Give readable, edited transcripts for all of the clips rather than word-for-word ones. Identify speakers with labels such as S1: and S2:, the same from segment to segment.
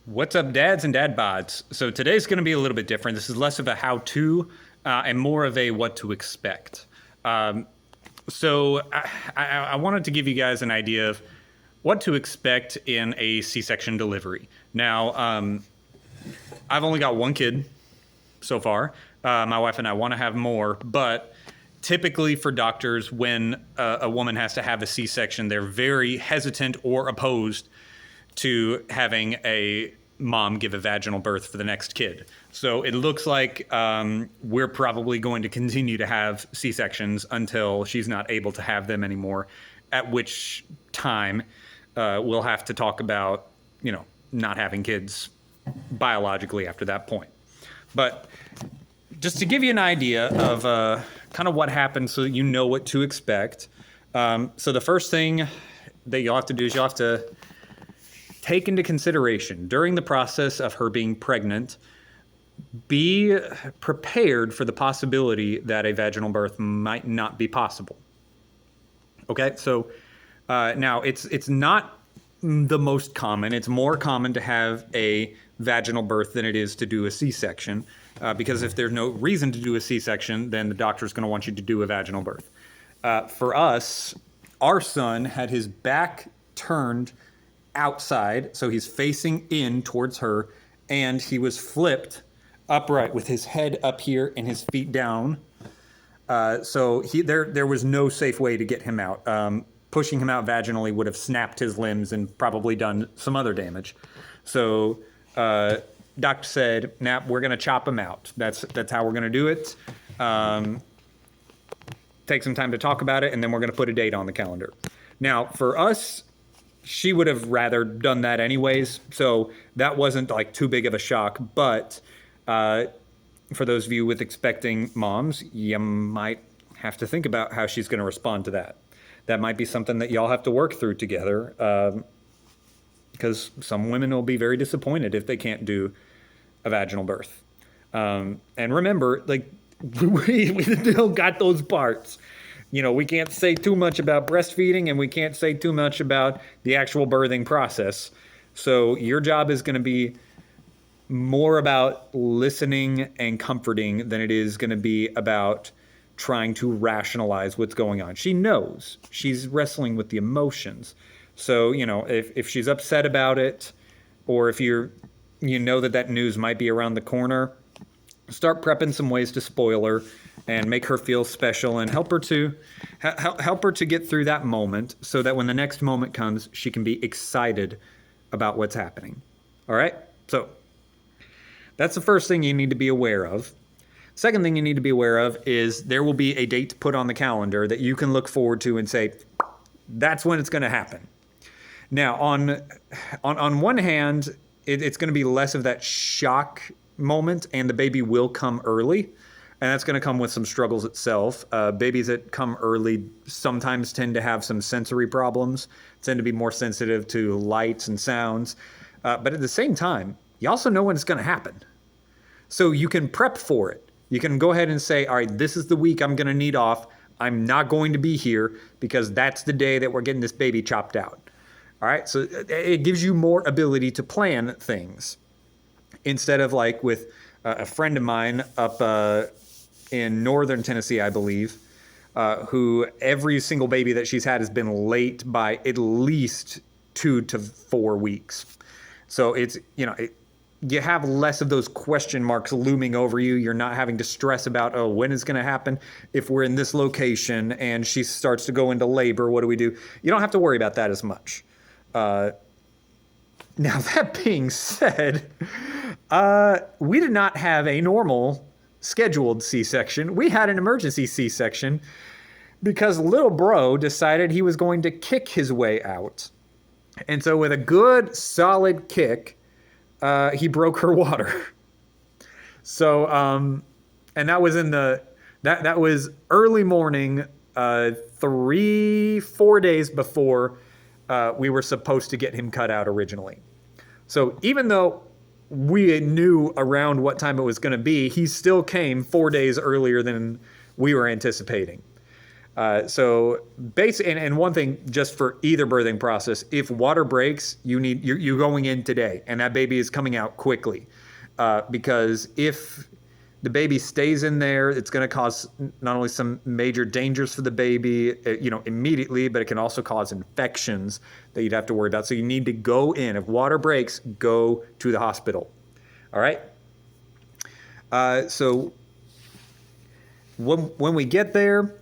S1: What's up, dads and dad bods? So today's going to be a little bit different. This is less of a how-to and more of a what to expect. Um, so I wanted to give you guys an idea of what to expect in a C-section delivery. Now, I've only got one kid so far. My wife and I want to have more, but typically for doctors, when a woman has to have a C-section, they're very hesitant or opposed to having a mom give a vaginal birth for the next kid. So it looks like we're probably going to continue to have C-sections until she's not able to have them anymore, at which time we'll have to talk about, not having kids biologically after that point. But just to give you an idea of kind of what happens so that you know what to expect. So the first thing that you'll have to do is you'll have to take into consideration during the process of her being pregnant, be prepared for the possibility that a vaginal birth might not be possible. Okay, so now it's not the most common. It's more common to have a vaginal birth than it is to do a C-section, because if there's no reason to do a C-section, then the doctor's going to want you to do a vaginal birth. For us, our son had his back turned outside, so he's facing in towards her, and he was flipped upright with his head up here and his feet down. So there was no safe way to get him out. Pushing him out vaginally would have snapped his limbs and probably done some other damage. So doctor said, "Nah, we're gonna chop him out. That's how we're gonna do it. Take some time to talk about it, and then we're gonna put a date on the calendar." Now, for us, she would have rather done that anyways, so that wasn't like too big of a shock. But for those of you with expecting moms, you might have to think about how she's going to respond to that. That might be something that y'all have to work through together, because some women will be very disappointed if they can't do a vaginal birth. And remember, like, we still got those parts. We can't say too much about breastfeeding, and we can't say too much about the actual birthing process. So your job is going to be more about listening and comforting than it is going to be about trying to rationalize what's going on. She knows. She's wrestling with the emotions. So, if she's upset about it, or if you know that news might be around the corner, start prepping some ways to spoil her and make her feel special, and help her to get through that moment, so that when the next moment comes, she can be excited about what's happening. All right? So that's the first thing you need to be aware of. Second thing you need to be aware of is there will be a date put on the calendar that you can look forward to and say, that's when it's going to happen. Now, on one hand, it's going to be less of that shock moment, and the baby will come early, and that's going to come with some struggles itself. Babies that come early sometimes tend to have some sensory problems, tend to be more sensitive to lights and sounds, but at the same time, you also know when it's going to happen. So you can prep for it. You can go ahead and say, all right, this is the week I'm going to need off. I'm not going to be here because that's the day that we're getting this baby chopped out. All right, so it gives you more ability to plan things, instead of like with a friend of mine up in northern Tennessee, I believe, who every single baby that she's had has been late by at least 2 to 4 weeks. So it's, you have less of those question marks looming over you. You're not having to stress about, when it's going to happen. If we're in this location and she starts to go into labor, what do we do? You don't have to worry about that as much. Now, that being said, we did not have a normal scheduled C-section. We had an emergency C-section because little bro decided he was going to kick his way out. And so with a good solid kick, he broke her water. So, and that was that was early morning, 3-4 days before we were supposed to get him cut out originally. So even though we knew around what time it was going to be, he still came 4 days earlier than we were anticipating. And one thing just for either birthing process, if water breaks, you're going in today, and that baby is coming out quickly, because if the baby stays in there, it's going to cause not only some major dangers for the baby, immediately, but it can also cause infections that you'd have to worry about. So you need to go in. If water breaks, go to the hospital. All right. So when we get there,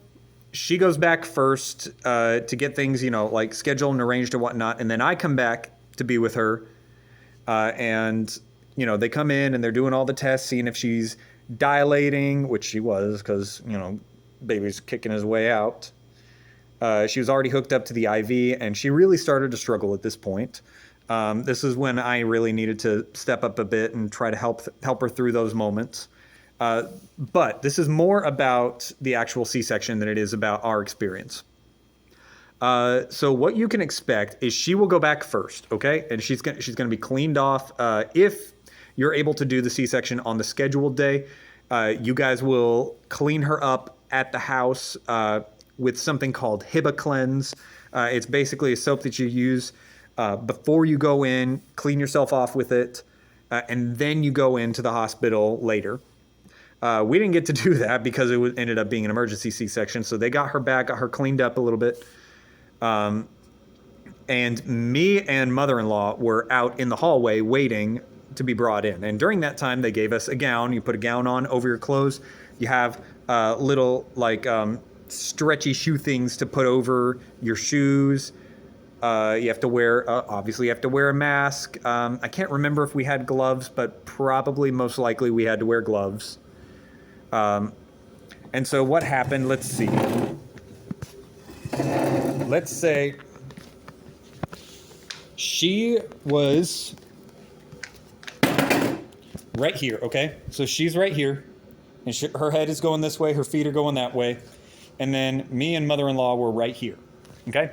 S1: she goes back first to get things, like scheduled and arranged and whatnot, and then I come back to be with her, and they come in and they're doing all the tests, seeing if she's dilating, which she was, because baby's kicking his way out. She was already hooked up to the IV, and she really started to struggle at this point. This is when I really needed to step up a bit and try to help her through those moments. But this is more about the actual C-section than it is about our experience. So what you can expect is she will go back first, okay? And she's gonna be cleaned off. If you're able to do the C-section on the scheduled day, you guys will clean her up at the house with something called Hibiclens. It's basically a soap that you use before you go in, clean yourself off with it, and then you go into the hospital later. We didn't get to do that because it ended up being an emergency C-section, so they got her back, got her cleaned up a little bit. And me and mother-in-law were out in the hallway waiting to be brought in. And during that time, they gave us a gown. You put a gown on over your clothes. You have little stretchy shoe things to put over your shoes. You have to wear, obviously you have to wear a mask. I can't remember if we had gloves, but probably most likely we had to wear gloves. And so what happened, let's see. Let's say she was right here, okay? So she's right here, and her head is going this way, her feet are going that way, and then me and mother-in-law were right here, okay?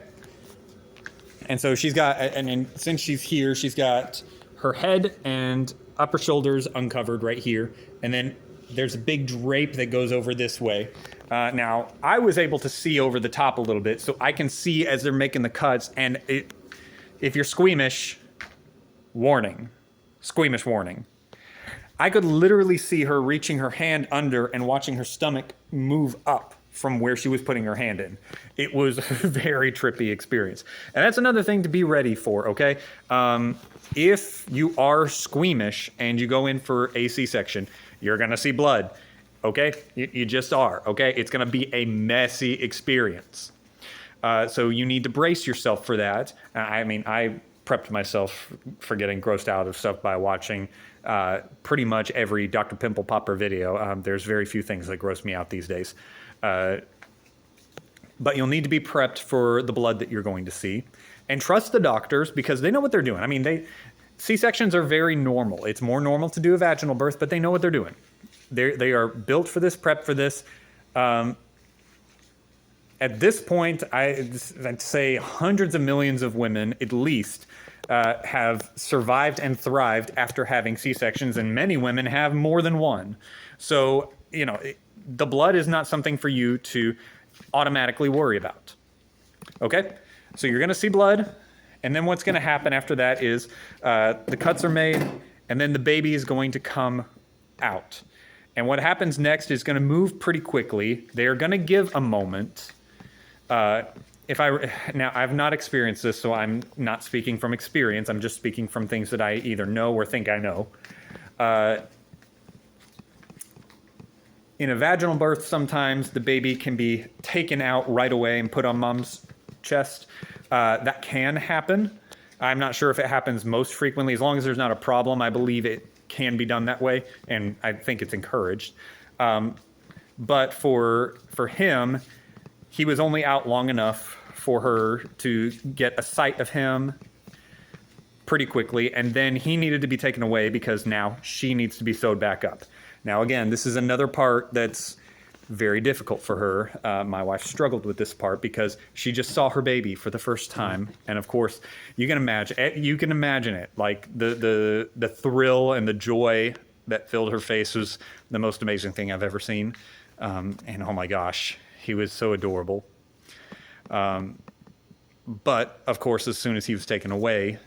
S1: And so she's got, and since she's here, she's got her head and upper shoulders uncovered right here, and then there's a big drape that goes over this way. Now, I was able to see over the top a little bit, so I can see as they're making the cuts, and if you're squeamish, warning. Squeamish warning. I could literally see her reaching her hand under and watching her stomach move up from where she was putting her hand in. It was a very trippy experience. And that's another thing to be ready for, okay? If you are squeamish and you go in for a C-section, you're gonna see blood, okay? You just are, okay? It's gonna be a messy experience. So you need to brace yourself for that. I prepped myself for getting grossed out of stuff by watching pretty much every Dr. Pimple Popper video. There's very few things that gross me out these days. But you'll need to be prepped for the blood that you're going to see. And trust the doctors because they know what they're doing. C-sections are very normal. It's more normal to do a vaginal birth, but they know what they're doing. They are built for this, prepped for this. At this point, I'd say hundreds of millions of women, at least, have survived and thrived after having C-sections, and many women have more than one. So, the blood is not something for you to automatically worry about. Okay? So you're going to see blood, and then what's going to happen after that is the cuts are made, and then the baby is going to come out. And what happens next is going to move pretty quickly. They are going to give a moment. Now, I've not experienced this, so I'm not speaking from experience. I'm just speaking from things that I either know or think I know. In a vaginal birth, sometimes the baby can be taken out right away and put on mom's chest. That can happen. I'm not sure if it happens most frequently. As long as there's not a problem, I believe it can be done that way, and I think it's encouraged. But for him, he was only out long enough for her to get a sight of him pretty quickly, and then he needed to be taken away because now she needs to be sewed back up. Now, again, this is another part that's very difficult for her. My wife struggled with this part because she just saw her baby for the first time, and of course, you can imagine it. Like the thrill and the joy that filled her face was the most amazing thing I've ever seen. And oh my gosh, he was so adorable. But of course, as soon as he was taken away,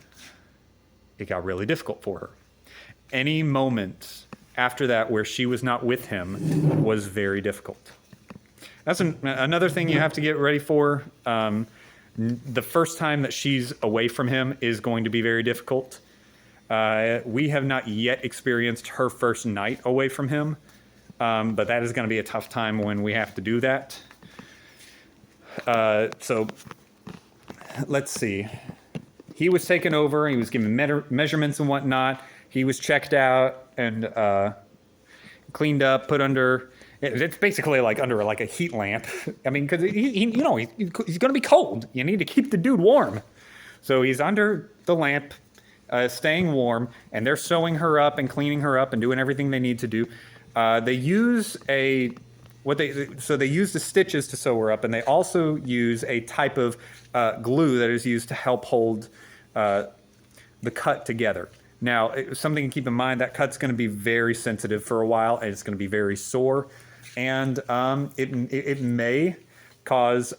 S1: it got really difficult for her. Any moment after that where she was not with him was very difficult. That's another thing you have to get ready for. The first time that she's away from him is going to be very difficult. We have not yet experienced her first night away from him, but that is going to be a tough time when we have to do that. So let's see. He was taken over. He was given measurements and whatnot. He was checked out and cleaned up, put under. It's basically like under like a heat lamp. I mean, because he's going to be cold. You need to keep the dude warm. So he's under the lamp, staying warm, and they're sewing her up and cleaning her up and doing everything they need to do. They use they use the stitches to sew her up, and they also use a type of glue that is used to help hold the cut together. Now, something to keep in mind, that cut's going to be very sensitive for a while, and it's going to be very sore, and it may cause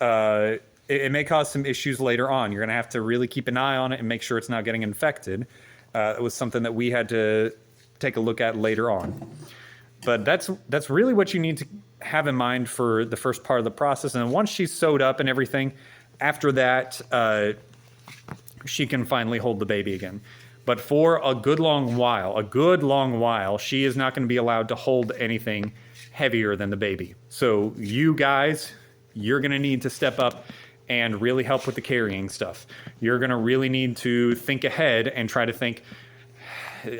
S1: it may cause some issues later on. You're going to have to really keep an eye on it and make sure it's not getting infected. It was something that we had to take a look at later on. But that's really what you need to have in mind for the first part of the process. And once she's sewed up and everything, after that, she can finally hold the baby again. But for a good long while, she is not going to be allowed to hold anything heavier than the baby. So you guys, you're going to need to step up and really help with the carrying stuff. You're going to really need to think ahead and try to think,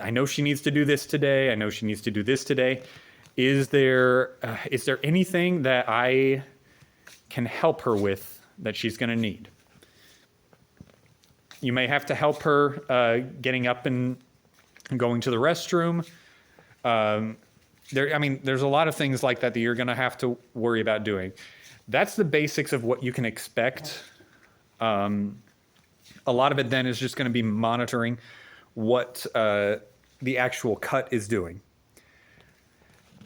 S1: I know she needs to do this today. I know she needs to do this today. Is there anything that I can help her with that she's going to need? You may have to help her getting up and going to the restroom. There's a lot of things like that you're going to have to worry about doing. That's the basics of what you can expect. A lot of it then is just going to be monitoring what the actual cut is doing.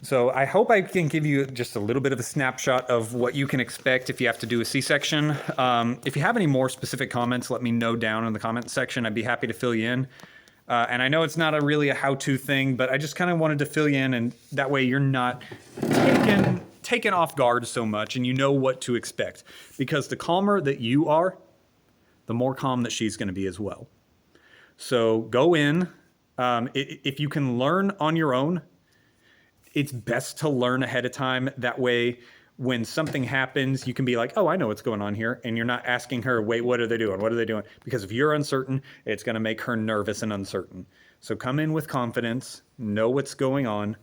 S1: So I hope I can give you just a little bit of a snapshot of what you can expect if you have to do a C-section. If you have any more specific comments, let me know down in the comment section. I'd be happy to fill you in. And I know it's not really a how-to thing, but I just kind of wanted to fill you in, and that way you're not taken off guard so much, and you know what to expect. Because the calmer that you are, the more calm that she's going to be as well. So go in. If you can learn on your own, it's best to learn ahead of time. That way, when something happens, you can be like, oh, I know what's going on here. And you're not asking her, wait, what are they doing? What are they doing? Because if you're uncertain, it's going to make her nervous and uncertain. So come in with confidence, know what's going on,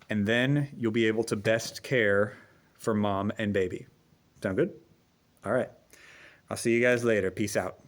S1: and then you'll be able to best care for mom and baby. Sound good? All right. I'll see you guys later. Peace out.